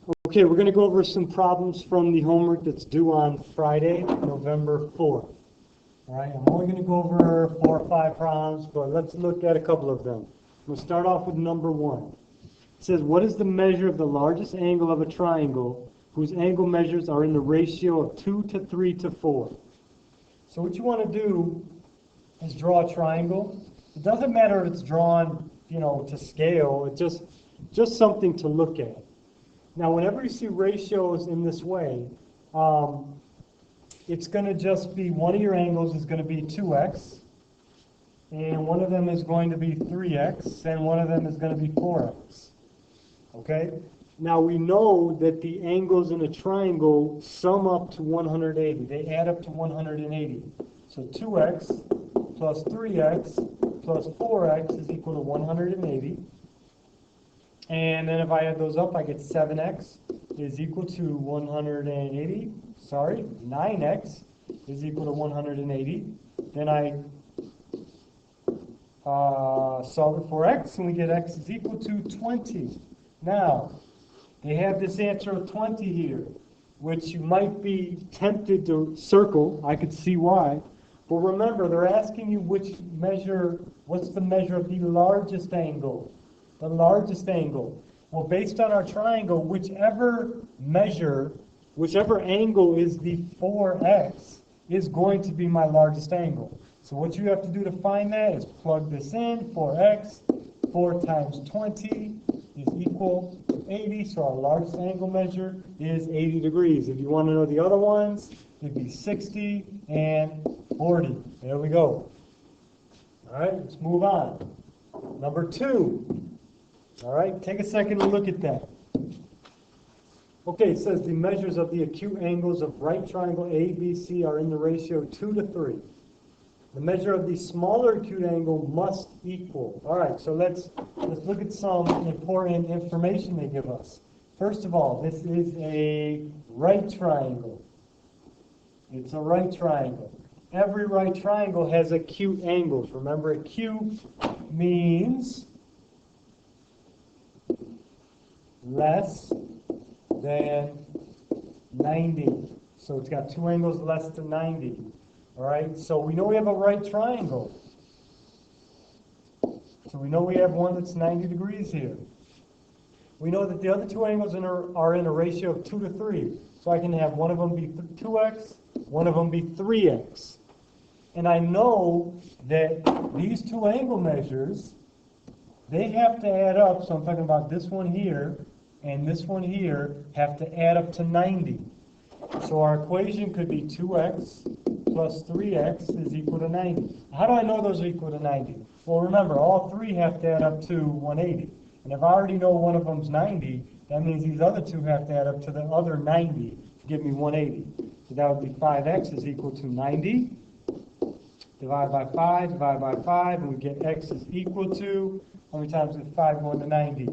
Okay, we're going to go over some problems from the homework that's due on Friday, November 4th. All right, I'm only going to go over 4 or 5 problems, but let's look at a couple of them. We'll start off with number 1. It says, what is the measure of the largest angle of a triangle whose angle measures are in the ratio of 2 to 3 to 4? So what you want to do is draw a triangle. It doesn't matter if it's drawn, to scale. It's just something to look at. Now, whenever you see ratios in this way, it's going to just be one of your angles is going to be 2x, and one of them is going to be 3x, and one of them is going to be 4x. Okay? Now, we know that the angles in a triangle sum up to 180. They add up to 180. So 2x plus 3x plus 4x is equal to 180. And then if I add those up, I get 7x is equal to 180. Sorry, 9x is equal to 180. Then I solve it for x, and we get x is equal to 20. Now, they have this answer of 20 here, which you might be tempted to circle. I could see why. But remember, they're asking you what's the measure of the largest angle? The largest angle. Well, based on our triangle, whichever angle is the 4x is going to be my largest angle. So what you have to do to find that is plug this in. 4x, 4 times 20 is equal to 80. So our largest angle measure is 80 degrees. If you want to know the other ones, it'd be 60 and 40. There we go. All right, let's move on. Number 2. All right, take a second to look at that. Okay, it says the measures of the acute angles of right triangle ABC are in the ratio 2 to 3. The measure of the smaller acute angle must equal. All right, so let's look at some important information they give us. First of all, this is a right triangle. It's a right triangle. Every right triangle has acute angles. Remember, acute means less than 90. So it's got 2 angles less than 90. All right, so we know we have a right triangle. So we know we have one that's 90 degrees here. We know that the other 2 angles are in a ratio of 2 to 3. So I can have one of them be 2x, one of them be 3x. And I know that these 2 angle measures, they have to add up. So I'm talking about this one here and this one here have to add up to 90. So our equation could be 2x plus 3x is equal to 90. How do I know those are equal to 90? Well, remember, all 3 have to add up to 180. And if I already know one of them's 90, that means these other 2 have to add up to the other 90 to give me 180. So that would be 5x is equal to 90. Divide by 5, and we get x is equal to, how many times is 5 going to 90?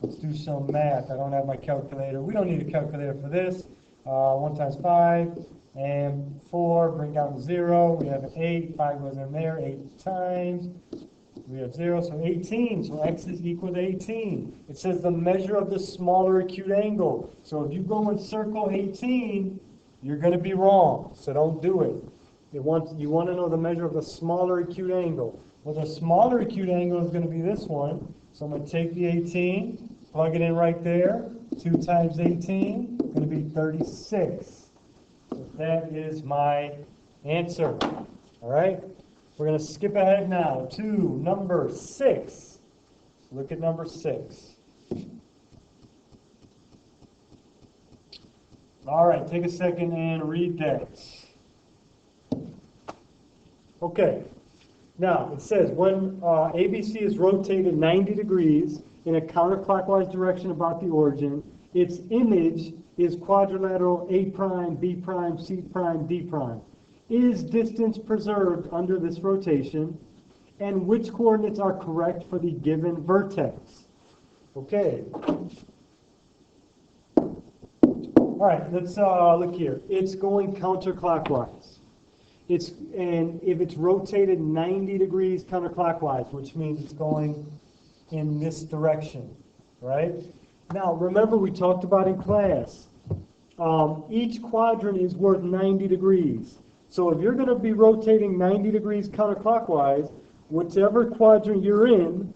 Let's do some math. I don't have my calculator. We don't need a calculator for this. 1 times 5 and 4, bring down to 0. We have an 8. 5 goes in there 8 times. We have 0, so 18. So x is equal to 18. It says the measure of the smaller acute angle. So if you go and circle 18, you're going to be wrong. So don't do it. You want to know the measure of the smaller acute angle. Well, the smaller acute angle is going to be this one. So I'm going to take the 18, plug it in right there. 2 times 18 is going to be 36. So that is my answer. All right? We're going to skip ahead now to number 6. Look at number 6. All right, take a second and read that. Okay. Now, it says when ABC is rotated 90 degrees in a counterclockwise direction about the origin, its image is quadrilateral A prime, B prime, C prime, D prime. Is distance preserved under this rotation? And which coordinates are correct for the given vertex? Okay. All right, let's look here. It's going counterclockwise. And if it's rotated 90 degrees counterclockwise, which means it's going in this direction, right? Now, remember we talked about in class, each quadrant is worth 90 degrees. So if you're going to be rotating 90 degrees counterclockwise, whichever quadrant you're in,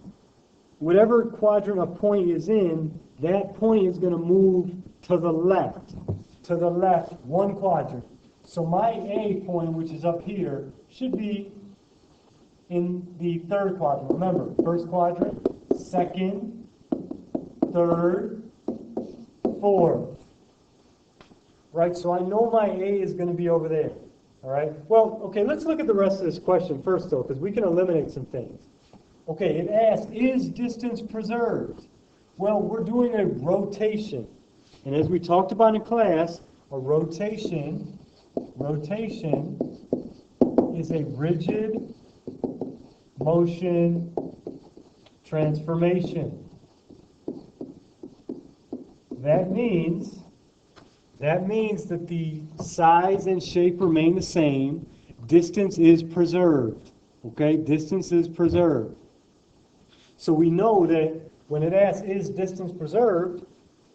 whatever quadrant a point is in, that point is going to move to the left. To the left, one quadrant. So my A point, which is up here, should be in the third quadrant. Remember, first quadrant, second, third, fourth. Right, so I know my A is going to be over there. All right, well, okay, let's look at the rest of this question first, though, because we can eliminate some things. Okay, it asks, is distance preserved? Well, we're doing a rotation. And as we talked about in class, a rotation is a rigid motion transformation. That means that the size and shape remain the same. Distance is preserved. Okay, distance is preserved. So we know that when it asks, is distance preserved?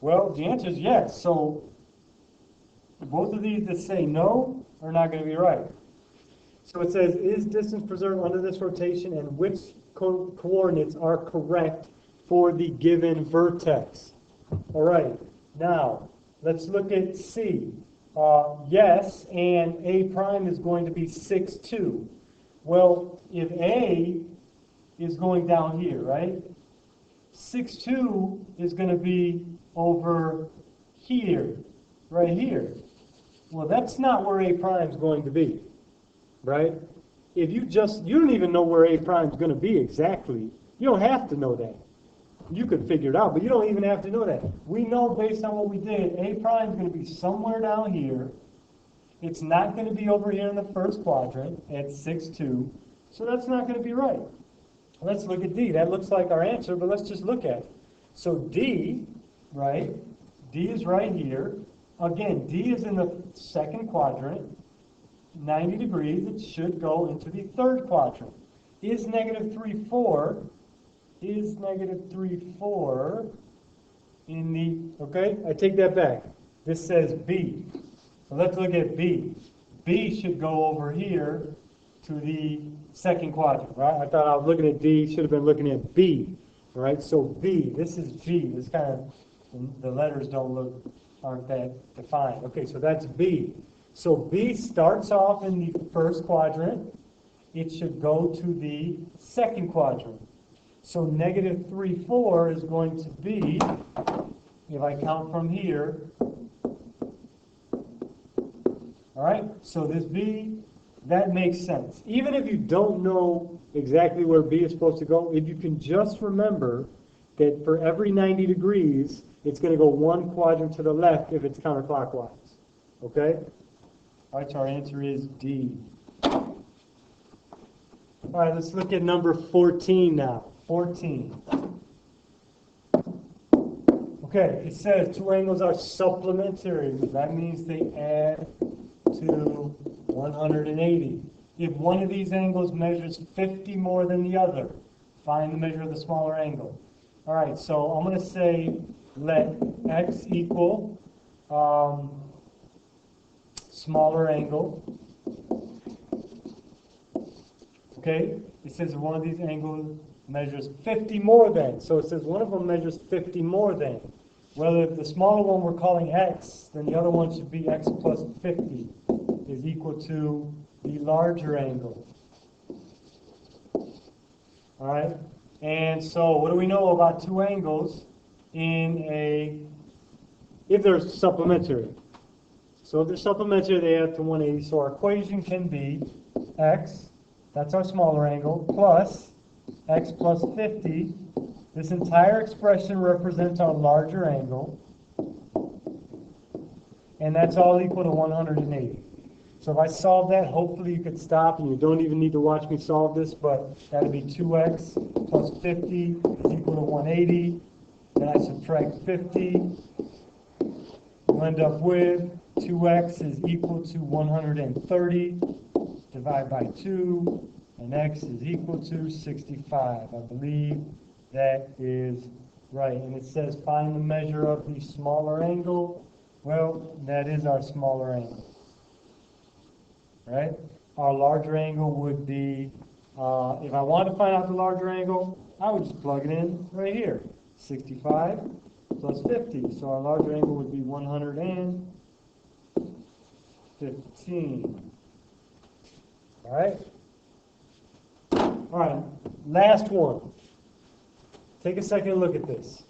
Well, the answer is yes. So both of these that say no are not going to be right. So it says, is distance preserved under this rotation, and which coordinates are correct for the given vertex? All right, now let's look at C. Yes, and A prime is going to be 6, 2. Well, if A is going down here, right? 6, 2 is going to be over here, right here. Well, that's not where A prime is going to be, right? If you don't even know where A prime is going to be exactly. You don't have to know that. You could figure it out, but you don't even have to know that. We know based on what we did, A prime is going to be somewhere down here. It's not going to be over here in the first quadrant at 6, 2. So that's not going to be right. Let's look at D. That looks like our answer, but let's just look at it. So D, right? D is right here. Again, D is in the second quadrant. 90 degrees. It should go into the third quadrant. Is negative 3, 4? Is negative 3, 4 in the, okay, I take that back. This says B. So let's look at B. B should go over here to the second quadrant, right? I thought I was looking at D, should have been looking at B, right? So B, this is G. This kind of, the letters aren't that defined. Okay, so that's B. So B starts off in the first quadrant. It should go to the second quadrant. So negative 3, 4 is going to be, if I count from here, all right, so this B, that makes sense. Even if you don't know exactly where B is supposed to go, if you can just remember that for every 90 degrees, it's going to go one quadrant to the left if it's counterclockwise. Okay? All right, so our answer is D. All right, let's look at number 14 now. 14. Okay, it says two angles are supplementary. That means they add to 180. If one of these angles measures 50 more than the other, find the measure of the smaller angle. All right, so I'm going to say let x equal smaller angle. Okay, it says one of these angles measures 50 more than. So it says one of them measures 50 more than. Well, if the smaller one we're calling x, then the other one should be x plus 50 is equal to the larger angle. All right, and so what do we know about two angles if they're supplementary? So if they're supplementary, they add to 180. So our equation can be x, that's our smaller angle, plus x plus 50. This entire expression represents our larger angle, and that's all equal to 180. So if I solve that, hopefully you could stop, and you don't even need to watch me solve this, but that would be 2x plus 50 is equal to 180. Then I subtract 50. You'll end up with 2x is equal to 130. Divide by 2, and x is equal to 65. I believe that is Right, and it says find the measure of the smaller angle. Well, that is our smaller angle. Right? Our larger angle would be, if I wanted to find out the larger angle, I would just plug it in right here. 65 plus 50. So our larger angle would be 115. All right? All right, last one. Take a second and look at this.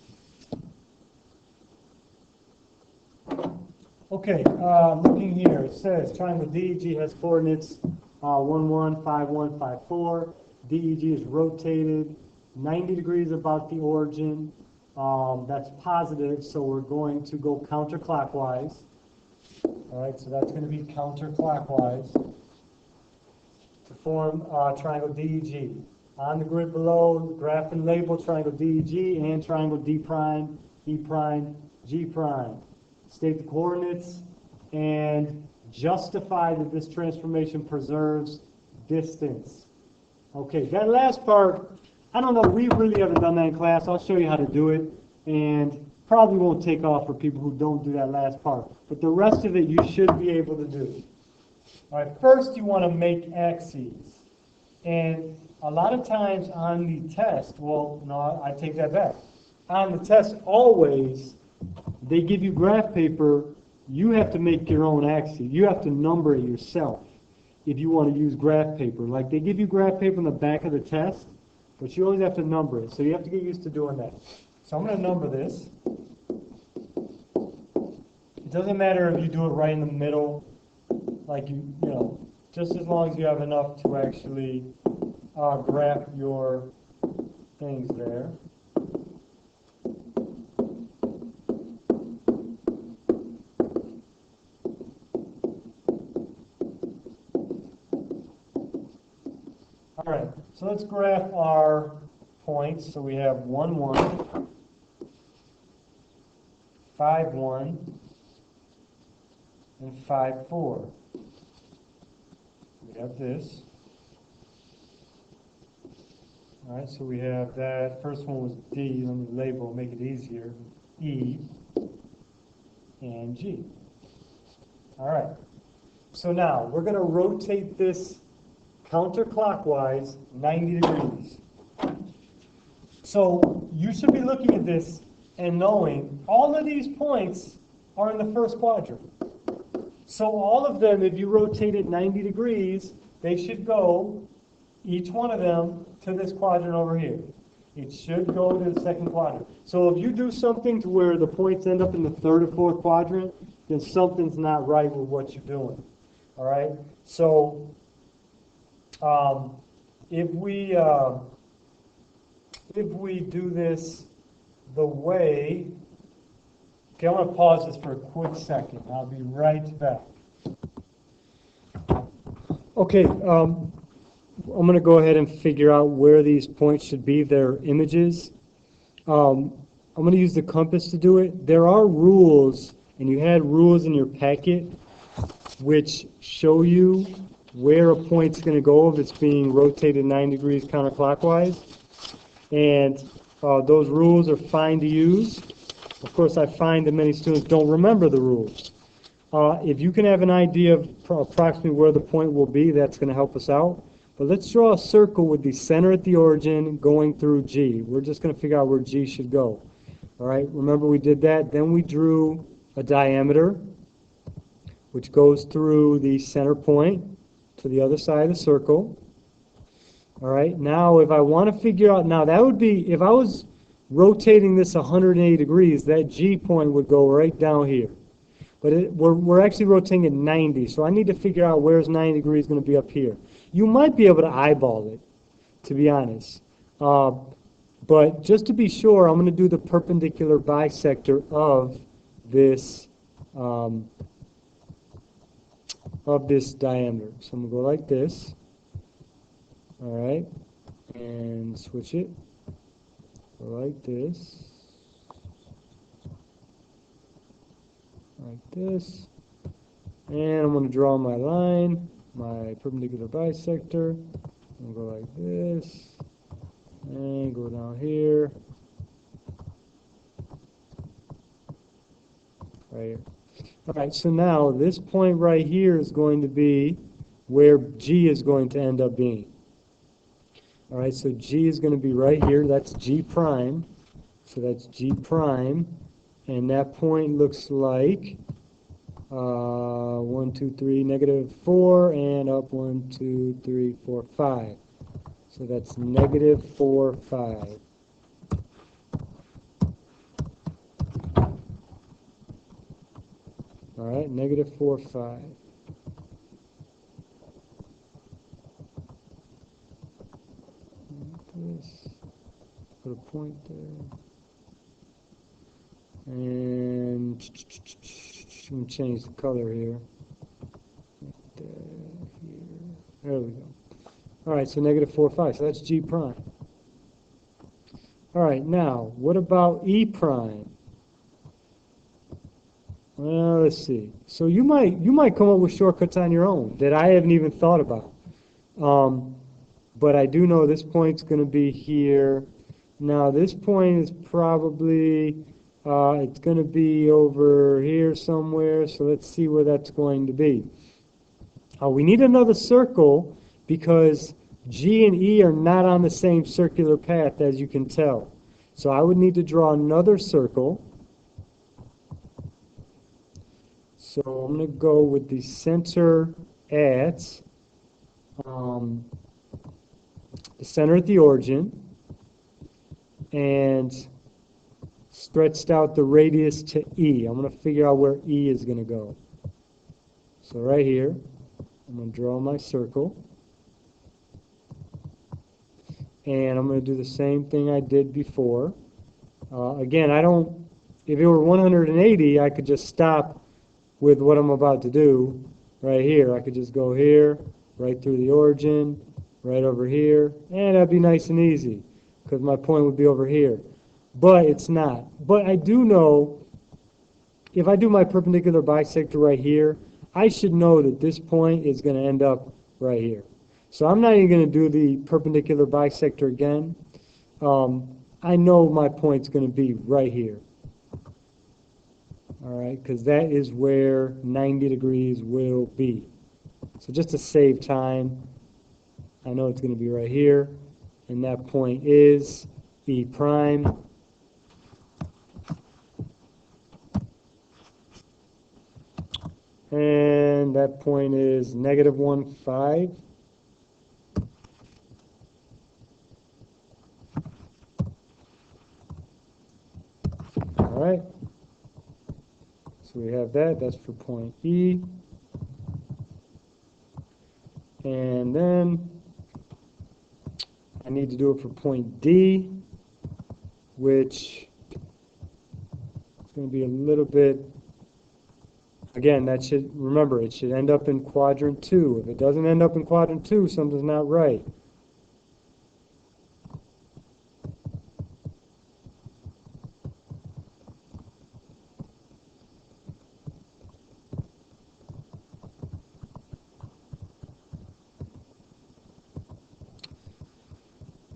Okay, looking here, it says triangle DEG has coordinates 1, 1, 5, 1, 5, 4. DEG is rotated 90 degrees about the origin. That's positive, so we're going to go counterclockwise. All right, so that's going to be counterclockwise to form triangle DEG. On the grid below, graph and label triangle DEG and triangle D prime, E prime, G prime. State the coordinates and justify that this transformation preserves distance. Okay, that last part, I don't know, we really haven't done that in class. I'll show you how to do it, and probably won't take off for people who don't do that last part. But the rest of it you should be able to do. All right, first you want to make axes. And a lot of times on the test, well, no, I take that back. On the test, always, they give you graph paper, you have to make your own axis. You have to number it yourself if you want to use graph paper. Like they give you graph paper in the back of the test, but you always have to number it. So you have to get used to doing that. So I'm going to number this. It doesn't matter if you do it right in the middle, like you know, just as long as you have enough to actually graph your things there. All right, so let's graph our points. So we have 1, 1, 5, 1, and 5, 4. We have this. All right, so we have that. First one was D. Let me label, make it easier. E and G. All right. So now we're going to rotate this counterclockwise 90 degrees. So you should be looking at this and knowing all of these points are in the first quadrant. So all of them, if you rotate it 90 degrees, they should go, each one of them, to this quadrant over here. It should go to the second quadrant. So if you do something to where the points end up in the third or fourth quadrant, then something's not right with what you're doing. All right? So if we do this the way, okay, I'm going to pause this for a quick second. I'll be right back. Okay, I'm going to go ahead and figure out where these points should be, their images. I'm going to use the compass to do it. There are rules, and you had rules in your packet which show you where a point's going to go if it's being rotated 90 degrees counterclockwise. And those rules are fine to use. Of course, I find that many students don't remember the rules. If you can have an idea of approximately where the point will be, that's going to help us out. But let's draw a circle with the center at the origin going through G. We're just going to figure out where G should go. All right, remember we did that. Then we drew a diameter, which goes through the center point to the other side of the circle. All right, now if I want to figure out, now that would be, if I was rotating this 180 degrees, that G point would go right down here. But we're actually rotating it 90, so I need to figure out where's 90 degrees going to be up here. You might be able to eyeball it, to be honest. But just to be sure, I'm going to do the perpendicular bisector of this diameter. So I'm going to go like this. All right, and switch it. Go like this. Like this. And I'm going to draw my line, my perpendicular bisector. I'm going to go like this. And go down here. right here. All right, so now this point right here is going to be where G is going to end up being. All right, so G is going to be right here. That's G prime. So that's G prime. And that point looks like 1, 2, 3, -4, and up 1, 2, 3, 4, 5. So that's -4, 5. All right, -4, 5. This, put a point there. And I'm going to change the color here. There we go. All right, so -4, 5. So that's G prime. All right, now, what about E prime? Well, let's see. So you might come up with shortcuts on your own that I haven't even thought about. But I do know this point's going to be here. Now, this point is probably, it's going to be over here somewhere. So let's see where that's going to be. We need another circle because G and E are not on the same circular path, as you can tell. So I would need to draw another circle. So I'm going to go with the center at the center at the origin and stretched out the radius to E. I'm going to figure out where E is going to go. So right here, I'm going to draw my circle. And I'm going to do the same thing I did before. Again, if it were 180, I could just stop with what I'm about to do right here. I could just go here, right through the origin, right over here, and that'd be nice and easy because my point would be over here. But it's not. But I do know if I do my perpendicular bisector right here, I should know that this point is going to end up right here. So I'm not even going to do the perpendicular bisector again. I know my point's going to be right here. All right, because that is where 90 degrees will be. So just to save time, I know it's going to be right here, and that point is E prime. And that point is -1, 5. All right. So we have that. That's for point E. And then I need to do it for point D, which is going to be a little bit, again, that should, remember, it should end up in quadrant 2. If it doesn't end up in quadrant 2, something's not right.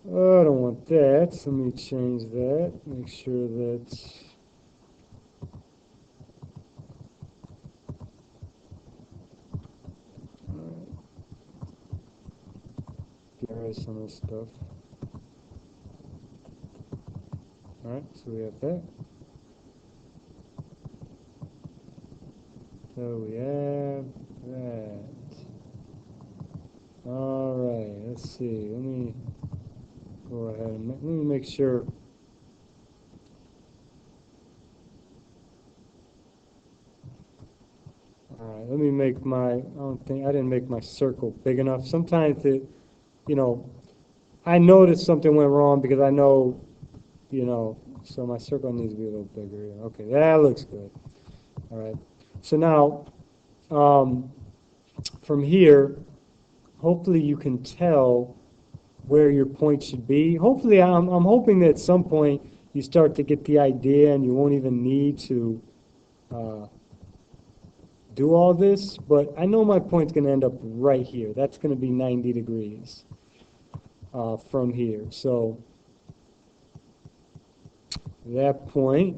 Oh, I don't want that. So let me change that. Make sure that get rid of some of this stuff. All right, so we have that. So we have that. All right, let's see. Let me go ahead and let me make sure. All right, let me make I didn't make my circle big enough. Sometimes I noticed something went wrong because I know, so my circle needs to be a little bigger here. Okay, that looks good. All right, so now from here, hopefully you can tell where your point should be. Hopefully, I'm hoping that at some point you start to get the idea and you won't even need to do all this, but I know my point's going to end up right here. That's going to be 90 degrees from here. So that point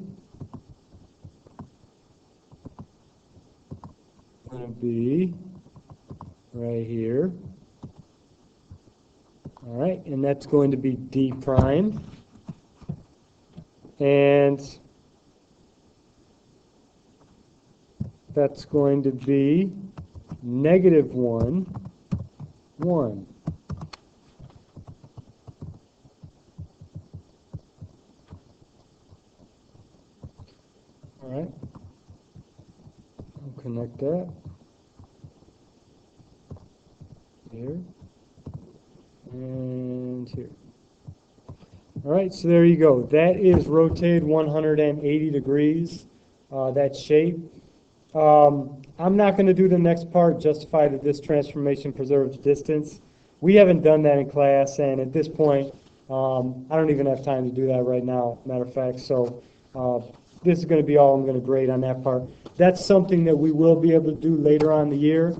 to be right here. All right, and that's going to be D prime. And that's going to be negative 1, 1. All right, I'll connect that here and here. All right, so there you go. That is rotated 180 degrees, that shape. I'm not going to do the next part, justify that this transformation preserves distance. We haven't done that in class, and at this point, I don't even have time to do that right now, matter of fact. So this is going to be all I'm going to grade on that part. That's something that we will be able to do later on in the year.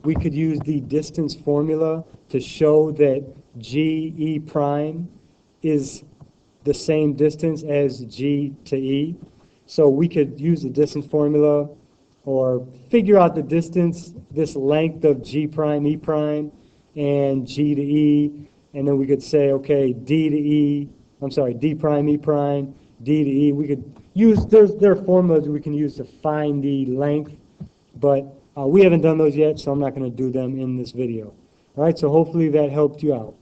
We could use the distance formula to show that GE prime is the same distance as G to E. So we could use the distance formula or figure out the distance, this length of G prime, E prime, and G to E, and then we could say, okay, D to E, I'm sorry, D prime, E prime, D to E. We could use, there are formulas we can use to find the length, but we haven't done those yet, so I'm not going to do them in this video. All right, so hopefully that helped you out.